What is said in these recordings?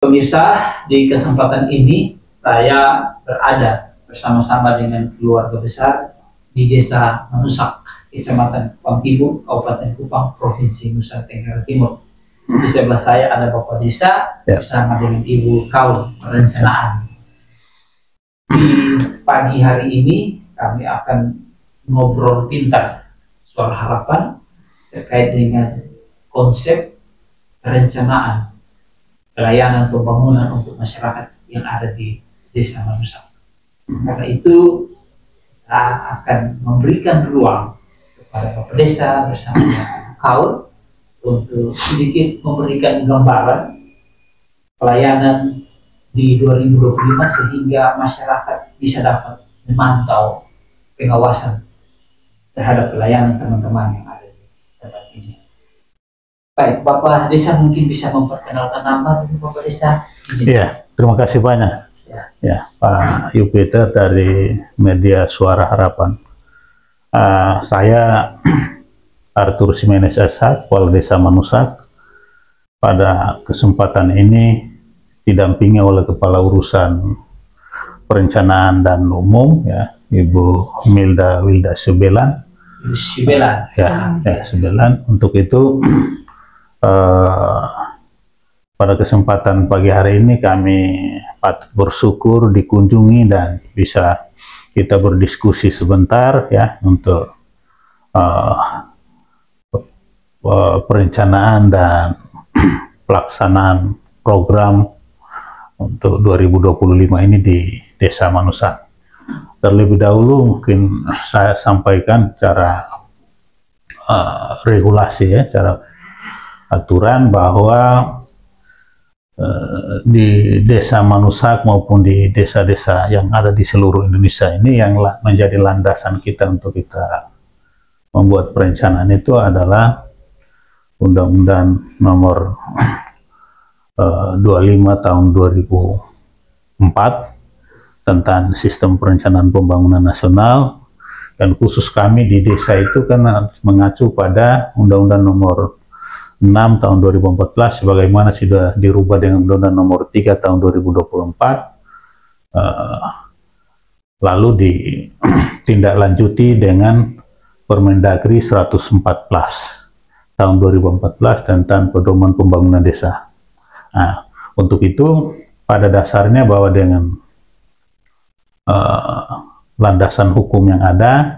Pemirsa, di kesempatan ini saya berada bersama-sama dengan keluarga besar di Desa Manusak, Kecamatan Kupang Timur, Kabupaten Kupang, Provinsi Nusa Tenggara Timur. Di sebelah saya ada Bapak Desa bersama dengan Ibu Kaum Perencanaan. Di pagi hari ini kami akan ngobrol pintar Suara Harapan terkait dengan konsep perencanaan pelayanan pembangunan untuk masyarakat yang ada di Desa Manusak. Karena itu kita akan memberikan ruang kepada Bapak Desa bersama dengan kaum untuk sedikit memberikan gambaran pelayanan di 2025 sehingga masyarakat bisa dapat memantau pengawasan terhadap pelayanan teman-teman yang ada di tempat ini. Baik, Bapak Desa mungkin bisa memperkenalkan nama Bapak Desa. Iya, terima kasih banyak. Ya, Pak Yupiter dari Media Suara Harapan. Saya Arthur Simenes SH, Kepala Desa Manusak. Pada kesempatan ini didampingi oleh Kepala Urusan Perencanaan dan Umum, ya, Ibu Milda Wilda Sebelan. Sebelan. Ya, Sebelan. Untuk itu pada kesempatan pagi hari ini kami patut bersyukur dikunjungi dan bisa kita berdiskusi sebentar ya untuk perencanaan dan pelaksanaan program untuk 2025 ini di Desa Manusak. Terlebih dahulu mungkin saya sampaikan cara regulasi ya, cara aturan bahwa di Desa Manusak maupun di desa-desa yang ada di seluruh Indonesia ini yang menjadi landasan kita untuk kita membuat perencanaan itu adalah Undang-Undang Nomor 25 Tahun 2004 tentang Sistem Perencanaan Pembangunan Nasional, dan khusus kami di desa itu karena mengacu pada Undang-Undang Nomor 6 Tahun 2014 sebagaimana sudah dirubah dengan Undang-Undang Nomor 3 Tahun 2024, lalu ditindaklanjuti dengan Permendagri 114 Tahun 2014 tentang Pedoman Pembangunan Desa. Nah, untuk itu pada dasarnya bahwa dengan landasan hukum yang ada,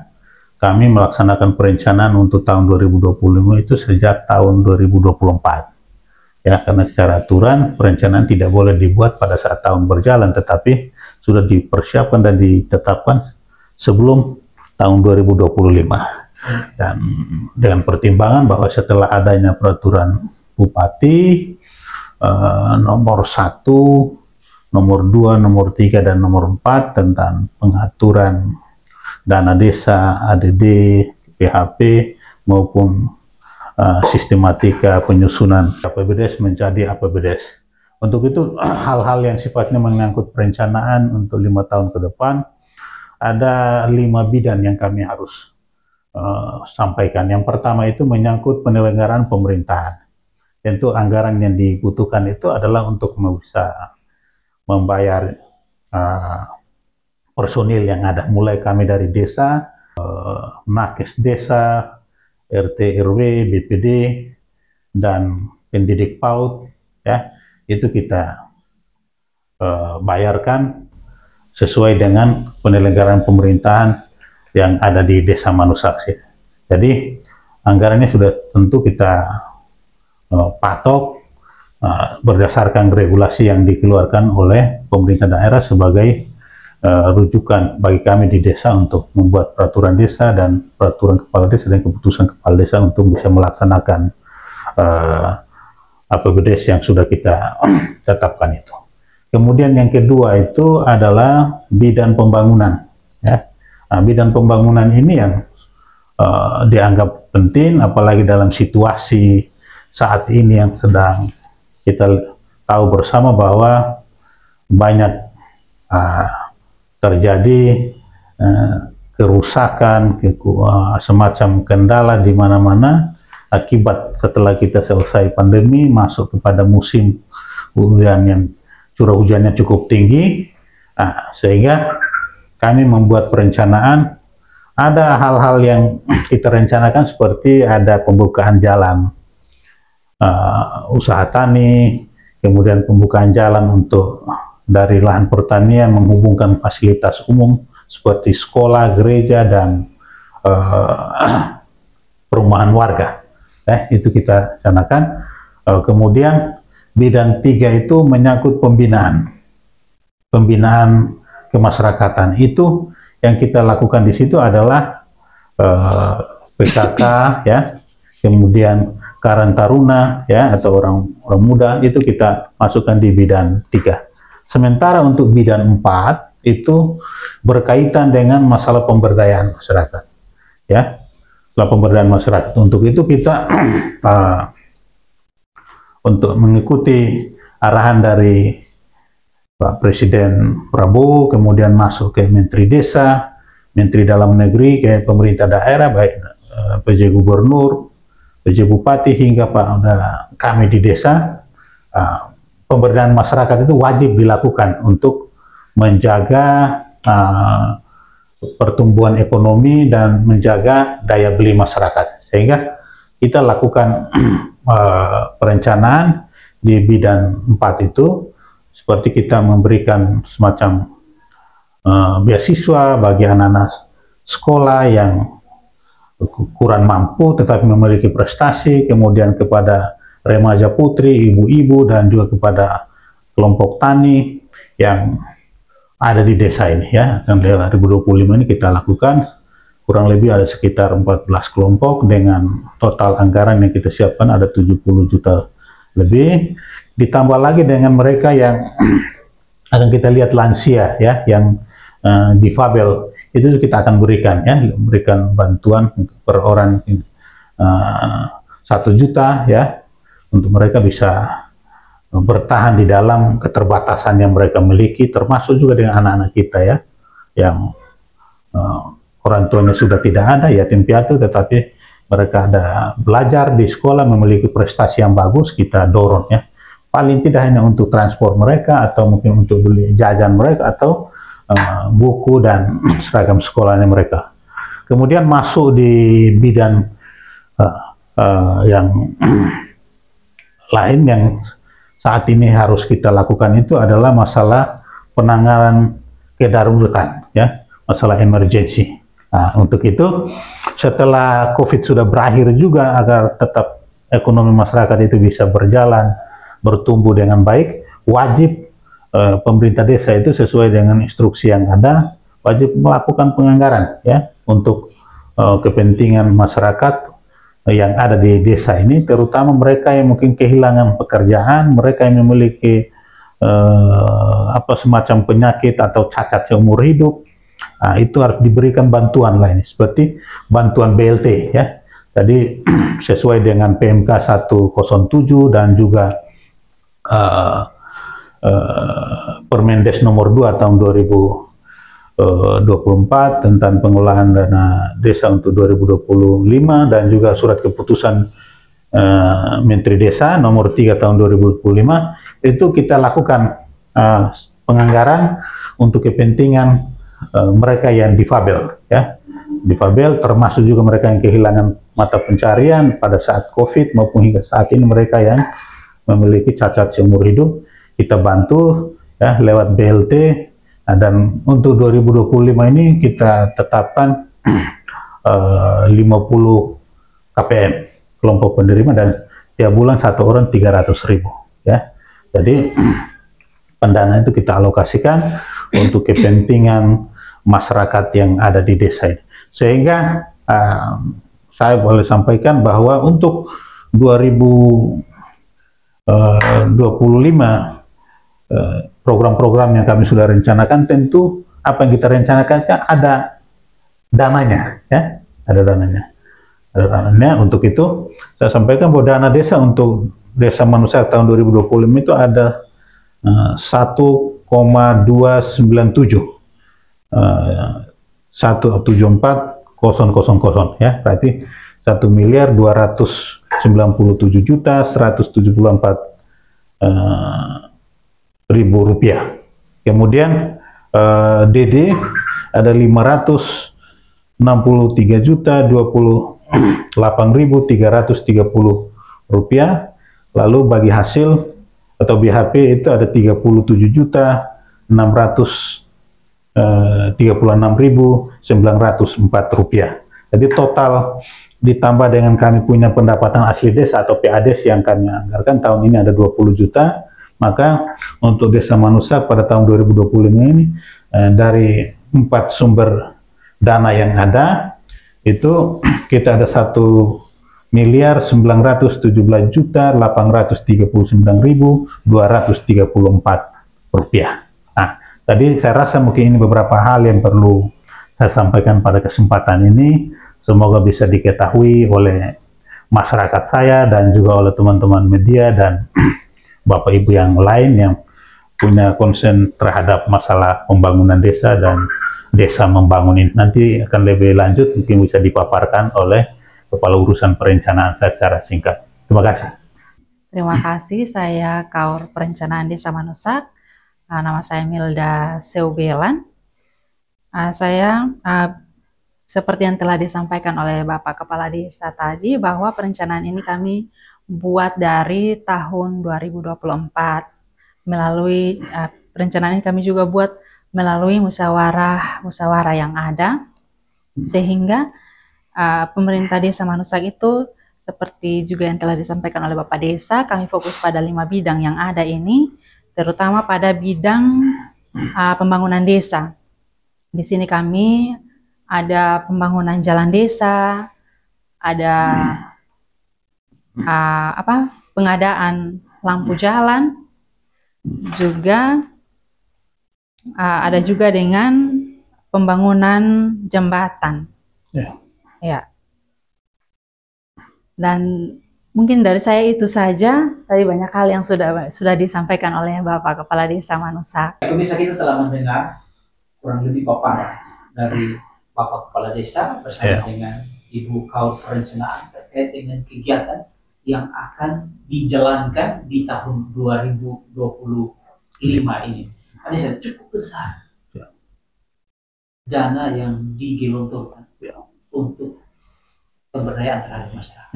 kami melaksanakan perencanaan untuk tahun 2025 itu sejak tahun 2024. Ya, karena secara aturan perencanaan tidak boleh dibuat pada saat tahun berjalan, tetapi sudah dipersiapkan dan ditetapkan sebelum tahun 2025. Dan dengan pertimbangan bahwa setelah adanya peraturan Bupati nomor 1, nomor 2, nomor 3, dan nomor 4 tentang pengaturan dana desa, ADD, PHP, maupun sistematika penyusunan APBDes menjadi APBDes. Untuk itu hal-hal yang sifatnya menyangkut perencanaan untuk 5 tahun ke depan, ada 5 bidang yang kami harus sampaikan. Yang pertama itu menyangkut penyelenggaraan pemerintahan. Tentu anggaran yang dibutuhkan itu adalah untuk bisa membayar personil yang ada, mulai kami dari desa, nakes desa, RT RW, BPD, dan pendidik PAUD, ya, itu kita bayarkan sesuai dengan penyelenggaraan pemerintahan yang ada di Desa Manusak. Jadi anggarannya sudah tentu kita patok berdasarkan regulasi yang dikeluarkan oleh pemerintah daerah sebagai rujukan bagi kami di desa untuk membuat peraturan desa dan peraturan kepala desa dan keputusan kepala desa untuk bisa melaksanakan APBDes yang sudah kita tetapkan itu. Kemudian yang kedua itu adalah bidang pembangunan. Ya. Nah, bidang pembangunan ini yang dianggap penting, apalagi dalam situasi saat ini yang sedang kita tahu bersama bahwa banyak terjadi kerusakan, semacam kendala di mana-mana akibat setelah kita selesai pandemi masuk kepada musim curah hujannya cukup tinggi. Nah, sehingga kami membuat perencanaan, ada hal-hal yang kita rencanakan seperti ada pembukaan jalan, usaha tani, kemudian pembukaan jalan untuk dari lahan pertanian menghubungkan fasilitas umum seperti sekolah, gereja, dan perumahan warga. Itu kita rencanakan. Kemudian bidang 3 itu menyangkut pembinaan kemasyarakatan. Itu yang kita lakukan di situ adalah PKK, ya, kemudian Karang Taruna, ya, atau orang muda, itu kita masukkan di bidang 3. Sementara untuk bidang 4 itu berkaitan dengan masalah pemberdayaan masyarakat, ya, masalah pemberdayaan masyarakat. Untuk itu kita untuk mengikuti arahan dari Pak Presiden Prabowo, kemudian masuk ke Menteri Desa, Menteri Dalam Negeri, ke pemerintah daerah, baik PJ Gubernur, PJ Bupati, hingga kami di desa, pemberdayaan masyarakat itu wajib dilakukan untuk menjaga pertumbuhan ekonomi dan menjaga daya beli masyarakat. Sehingga kita lakukan perencanaan di bidang 4 itu, seperti kita memberikan semacam beasiswa bagi anak-anak sekolah yang kurang mampu tetapi memiliki prestasi, kemudian kepada remaja putri, ibu-ibu, dan juga kepada kelompok tani yang ada di desa ini, ya. Dan 2025 ini kita lakukan kurang lebih ada sekitar 14 kelompok dengan total anggaran yang kita siapkan ada 70 juta lebih, ditambah lagi dengan mereka yang akan kita lihat lansia, ya, yang difabel, itu kita akan berikan, ya, berikan bantuan per orang 1 juta, ya, untuk mereka bisa bertahan di dalam keterbatasan yang mereka miliki, termasuk juga dengan anak-anak kita, ya, yang orang tuanya sudah tidak ada, yatim piatu, tetapi mereka ada belajar di sekolah, memiliki prestasi yang bagus, kita dorong, ya. Paling tidak hanya untuk transport mereka, atau mungkin untuk beli jajan mereka, atau buku dan seragam sekolahnya mereka. Kemudian masuk di bidang yang lain yang saat ini harus kita lakukan itu adalah masalah penanganan kedaruratan, ya, masalah emergency. Nah, untuk itu, setelah COVID sudah berakhir juga, agar tetap ekonomi masyarakat itu bisa berjalan, bertumbuh dengan baik, wajib pemerintah desa itu sesuai dengan instruksi yang ada, wajib melakukan penganggaran, ya, untuk kepentingan masyarakat yang ada di desa ini, terutama mereka yang mungkin kehilangan pekerjaan, mereka yang memiliki semacam penyakit atau cacat seumur hidup. Nah, itu harus diberikan bantuan lain, seperti bantuan BLT, ya. Jadi sesuai dengan PMK 107 dan juga Permendes nomor 2 tahun 2024 tentang pengolahan dana desa untuk 2025, dan juga surat keputusan Menteri Desa nomor 3 tahun 2025, itu kita lakukan penganggaran untuk kepentingan mereka yang difabel, ya, difabel, termasuk juga mereka yang kehilangan mata pencarian pada saat COVID maupun hingga saat ini mereka yang memiliki cacat seumur hidup, kita bantu, ya, lewat BLT. Nah, dan untuk 2025 ini kita tetapkan 50 KPM kelompok penerima, dan tiap bulan 1 orang 300.000, ya. Jadi pendanaan itu kita alokasikan untuk kepentingan masyarakat yang ada di desa ini. Sehingga saya boleh sampaikan bahwa untuk 2025 program-program yang kami sudah rencanakan, tentu apa yang kita rencanakan ada dananya, ya, ada dananya. Ada dananya. Untuk itu saya sampaikan bahwa dana desa untuk Desa Manusia tahun 2025 itu ada 1,297 174.000, ya, berarti 1.297.174 Rupiah. Kemudian DD ada 563.028.330 rupiah. Lalu bagi hasil atau BHP itu ada 37.636.904 rupiah. Jadi total ditambah dengan kami punya pendapatan asli desa atau PADES yang kami anggarkan tahun ini ada 20 juta, maka untuk Desa Manusak pada tahun 2025 ini dari 4 sumber dana yang ada itu kita ada 1.917.839.234 rupiah. Nah, tadi saya rasa mungkin ini beberapa hal yang perlu saya sampaikan pada kesempatan ini. Semoga bisa diketahui oleh masyarakat saya dan juga oleh teman-teman media dan Bapak Ibu yang lain yang punya concern terhadap masalah pembangunan desa dan desa membangun ini. Nanti akan lebih lanjut mungkin bisa dipaparkan oleh Kepala Urusan Perencanaan saya secara singkat. Terima kasih. Terima kasih, saya Kaur Perencanaan Desa Manusak. Nama saya Milda Seubelan. Seperti yang telah disampaikan oleh Bapak Kepala Desa tadi, bahwa perencanaan ini kami buat dari tahun 2024. Melalui perencanaan ini kami juga buat melalui musyawarah yang ada, sehingga pemerintah Desa Manusak itu seperti juga yang telah disampaikan oleh Bapak Desa, kami fokus pada 5 bidang yang ada ini, terutama pada bidang pembangunan desa. Di sini kami ada pembangunan jalan desa, ada pengadaan lampu jalan, juga ada juga dengan pembangunan jembatan. Ya. Dan mungkin dari saya itu saja. Tadi banyak hal yang sudah disampaikan oleh Bapak Kepala Desa Manusak. Pemirsa, kita telah mendengar kurang lebih paparan dari Bapak Kepala Desa bersama dengan Ibu Kaur Perencanaan terkait dengan kegiatan yang akan dijalankan di tahun 2025 ini. Ada cukup besar dana yang digelontorkan untuk pemberdayaan terhadap masyarakat.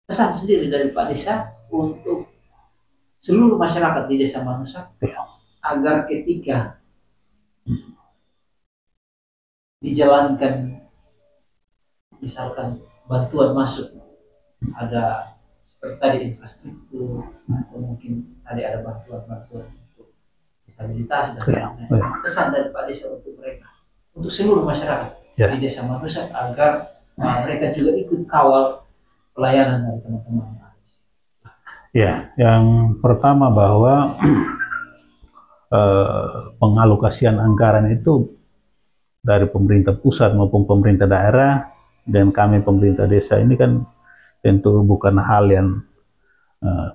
Pesan sendiri dari Pak Desa untuk seluruh masyarakat di Desa Manusak agar ketika dijalankan, misalkan bantuan masuk, ada seperti tadi infrastruktur atau mungkin tadi ada bantuan untuk stabilitas dan lain-lain. Pesan dari Pak Desa untuk mereka, untuk seluruh masyarakat di Desa Manusak agar mereka juga ikut kawal pelayanan dari teman-teman. Ya, yang pertama bahwa pengalokasian anggaran itu dari pemerintah pusat maupun pemerintah daerah dan kami pemerintah desa ini kan tentu bukan hal yang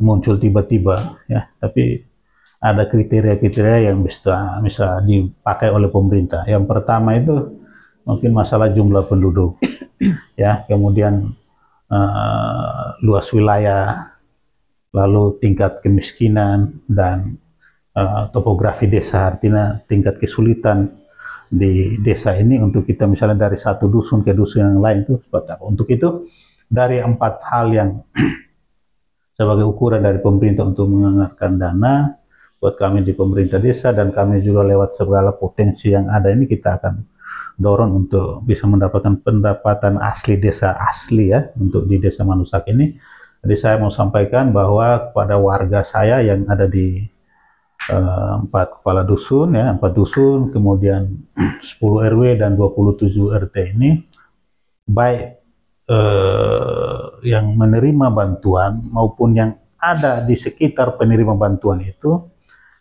muncul tiba-tiba ya, tapi ada kriteria-kriteria yang bisa dipakai oleh pemerintah. Yang pertama itu mungkin masalah jumlah penduduk ya, kemudian luas wilayah, lalu tingkat kemiskinan dan topografi desa, artinya tingkat kesulitan di desa ini untuk kita misalnya dari satu dusun ke dusun yang lain itu seperti apa. Untuk itu dari 4 hal yang sebagai ukuran dari pemerintah untuk menganggarkan dana buat kami di pemerintah desa, dan kami juga lewat segala potensi yang ada ini kita akan dorong untuk bisa mendapatkan pendapatan asli desa asli ya untuk di Desa Manusak ini. Jadi saya mau sampaikan bahwa kepada warga saya yang ada di 4 kepala dusun ya, 4 dusun, kemudian 10 RW dan 27 RT ini, baik yang menerima bantuan maupun yang ada di sekitar penerima bantuan itu,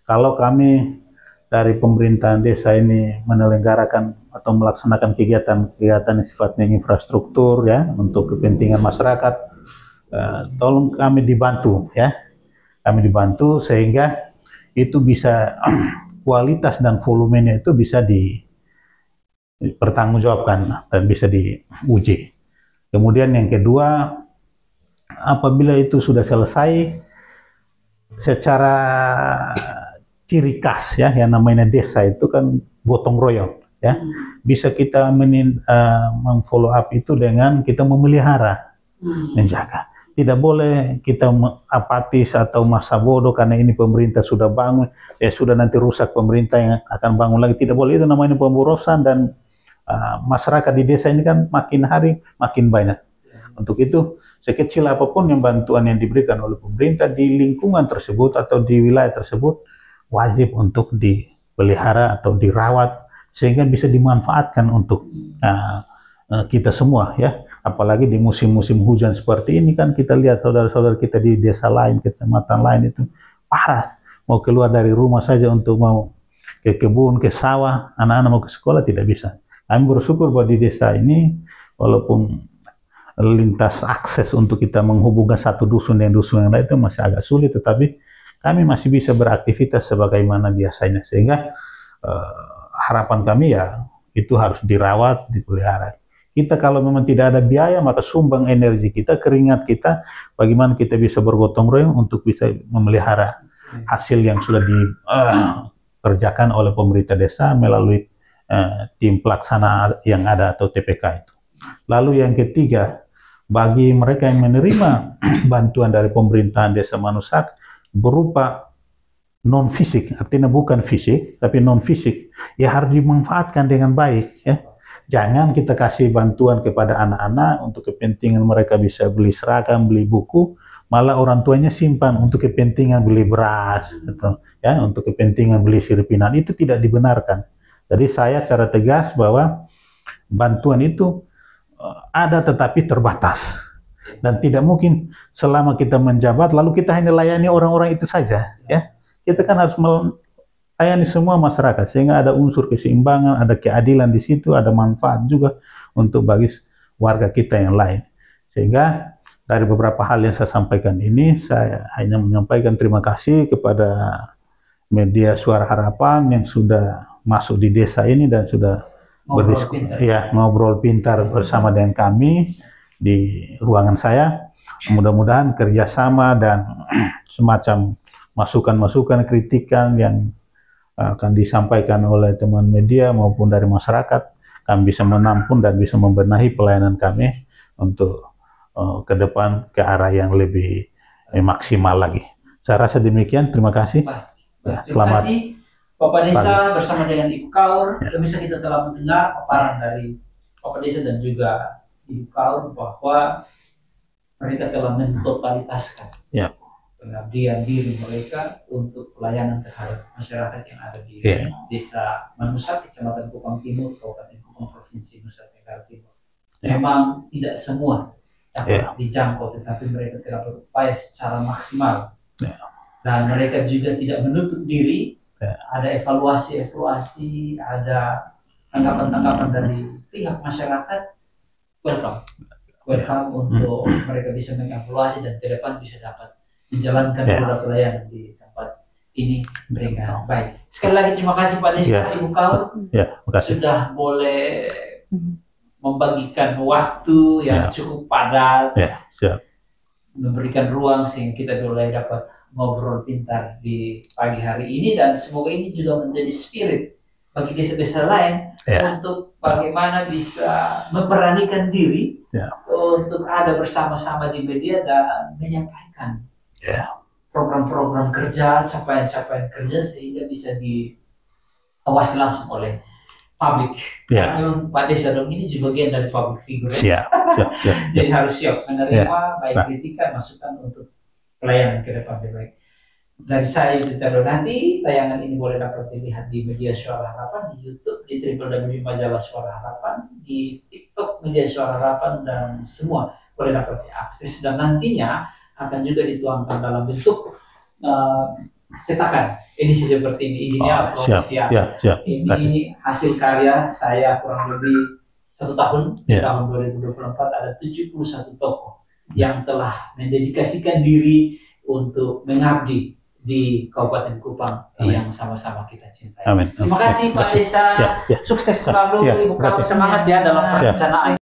kalau kami dari pemerintahan desa ini menyelenggarakan atau melaksanakan kegiatan-kegiatan yang sifatnya infrastruktur ya untuk kepentingan masyarakat, tolong kami dibantu ya, kami dibantu sehingga itu bisa kualitas dan volumenya itu bisa dipertanggungjawabkan dan bisa diuji. Kemudian yang kedua, apabila itu sudah selesai, secara ciri khas ya yang namanya desa itu kan gotong royong ya. Bisa kita memfollow up itu dengan kita memelihara, menjaga. Tidak boleh kita apatis atau masa bodoh karena ini pemerintah sudah bangun, ya sudah nanti rusak pemerintah yang akan bangun lagi. Tidak boleh, itu namanya pemborosan, dan masyarakat di desa ini kan makin hari makin banyak. Untuk itu, sekecil apapun yang bantuan yang diberikan oleh pemerintah di lingkungan tersebut atau di wilayah tersebut, wajib untuk dipelihara atau dirawat sehingga bisa dimanfaatkan untuk kita semua ya. Apalagi di musim-musim hujan seperti ini kan kita lihat saudara-saudara kita di desa lain, kecamatan lain itu parah. Mau keluar dari rumah saja untuk mau ke kebun, ke sawah, anak-anak mau ke sekolah tidak bisa. Kami bersyukur bahwa di desa ini walaupun lintas akses untuk kita menghubungkan satu dusun dengan dusun yang lain itu masih agak sulit, tetapi kami masih bisa beraktivitas sebagaimana biasanya, sehingga harapan kami ya itu harus dirawat, dipelihara. Kita kalau memang tidak ada biaya, maka sumbang energi kita, keringat kita, bagaimana kita bisa bergotong royong untuk bisa memelihara hasil yang sudah dikerjakan oleh pemerintah desa melalui tim pelaksana yang ada atau TPK itu. Lalu yang ketiga, bagi mereka yang menerima bantuan dari pemerintahan Desa Manusak berupa non fisik, artinya bukan fisik tapi non fisik, ya harus dimanfaatkan dengan baik ya. Jangan kita kasih bantuan kepada anak-anak untuk kepentingan mereka bisa beli seragam, beli buku, malah orang tuanya simpan untuk kepentingan beli beras atau ya untuk kepentingan beli sirpinan. Itu tidak dibenarkan. Jadi saya secara tegas bahwa bantuan itu ada tetapi terbatas, dan tidak mungkin selama kita menjabat lalu kita hanya layani orang-orang itu saja ya. Kita kan harus melayani semua masyarakat sehingga ada unsur keseimbangan, ada keadilan di situ, ada manfaat juga untuk bagi warga kita yang lain. Sehingga dari beberapa hal yang saya sampaikan ini, saya hanya menyampaikan terima kasih kepada media Suara Harapan yang sudah masuk di desa ini dan sudah ngobrol pintar bersama dengan kami di ruangan saya. Mudah-mudahan kerjasama dan semacam masukan-masukan, kritikan yang akan disampaikan oleh teman media maupun dari masyarakat, kami bisa menampung dan bisa membenahi pelayanan kami untuk ke depan ke arah yang lebih maksimal lagi. Saya rasa demikian. Terima kasih. Terima kasih Bapak Desa bersama dengan Ibu Kaur. Bisa kita telah mendengar paparan dari Bapak Desa dan juga Ibu Kaur bahwa mereka telah mentotalitaskan pengabdian diri mereka untuk pelayanan terhadap masyarakat yang ada di Desa Manusak, Kecamatan Kupang Timur, Kabupaten Kupang, Provinsi Nusa Tenggara Timur. Memang tidak semua dapat dijangkau, tetapi mereka telah berupaya secara maksimal. Dan mereka juga tidak menutup diri. Ada evaluasi, ada tanggapan-tanggapan dari pihak masyarakat. Welcome untuk mereka bisa mengevaluasi dan ke depan bisa dapat menjalankan produk pelayanan di tempat ini dengan baik. Sekali lagi terima kasih Pak Desa, Ibu Kaur, sudah boleh membagikan waktu yang cukup padat, memberikan ruang sehingga kita boleh dapat ngobrol pintar di pagi hari ini, dan semoga ini juga menjadi spirit bagi desa-desa lain untuk bagaimana bisa memberanikan diri untuk ada bersama-sama di media dan menyampaikan program-program kerja, capaian-capaian kerja sehingga bisa diawasi langsung oleh publik. Memang Pak Desa Dong ini juga bagian dari public figure. Jadi harus siap menerima baik kritikan, masukan untuk pelayanan ke depan lebih baik. Dari saya Yuta Donati, tayangan ini boleh dapat dilihat di media Suara Harapan, di YouTube, di www.majalah Suara Harapan, di TikTok media Suara Harapan, dan semua boleh dapat diakses, dan nantinya akan juga dituangkan dalam bentuk cetakan edisi seperti ini. Izinnya ini hasil karya saya kurang lebih 1 tahun. Di tahun 2024 ada 71 tokoh yang telah mendedikasikan diri untuk mengabdi di Kabupaten Kupang yang sama-sama kita cintai. Terima kasih Pak Desa, sukses selalu, Ibu Kaur, semangat ya dalam perencanaan.